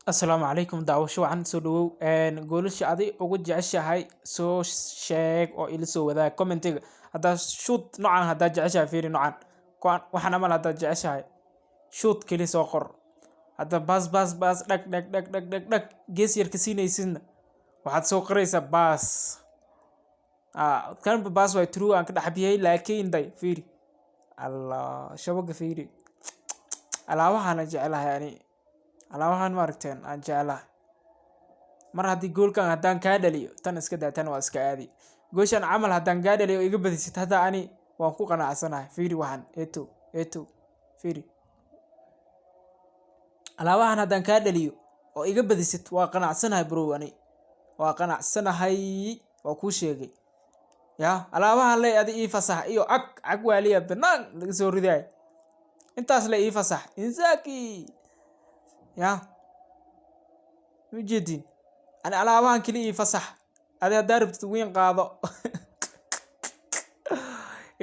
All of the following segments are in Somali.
Assalaamu calaykum daawasho wacan soo dhawow goolasha adi ugu jeceshahay soo sheeg oo ila soo wadaag commentiga haddaa shoot noocan haddaa jeceshahay fiiri noocan kuwan waxaan amal haddaa jeceshahay shoot keli soo qor hadda baas dhag dhag dhag dhag dhag dhag gees yar ka siinaysidna waxaad soo qoraysaa baas kan baas way true aan ka dhaxbiyay laakiin day fiiri allah shabaga fiiri alaabahan jecelahay ani alaabahan ma aragteen aan jecelahay mar haddii goolkan haddaan kaa dhaliyo tan iska daa tan waa iska aadi gooshan camal haddaan kaa dhaliyo iga badisid hadda ani waan ku qanacsanahay fiiri waxaan eto fiiri alaabahan haddaan kaa dhaliyo oo iga badisid waa qanacsanahay bro ani waa qanacsanahay waa kuu sheegay ya alaabahan lay adi ii fasax iyo ag waaliya banaan laga soo ridaay intaas lay ii fasax insaaki ya mujeedin ani alaabahan kali ii fasax adi haddaa rabtid weyn qaado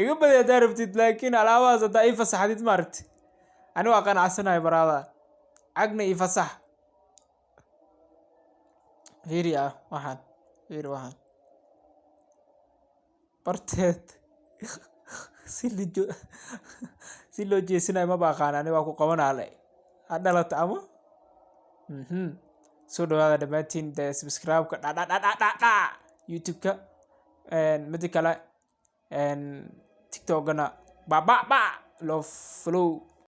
iga badi haddaa rabtid laakiin alaabahaas haddaa ii fasaxdid ma aragti ani waa qanacsanahay baraada cagna ii fasax fiiri waxaan barteed si loo jeesinayo ma baaqaan ani waa ku qabanaa hadhalata ama soo dhawaada dhammaantiin dee subscribe-ka dha youtube-ka mida kale tiktok-gana loo follow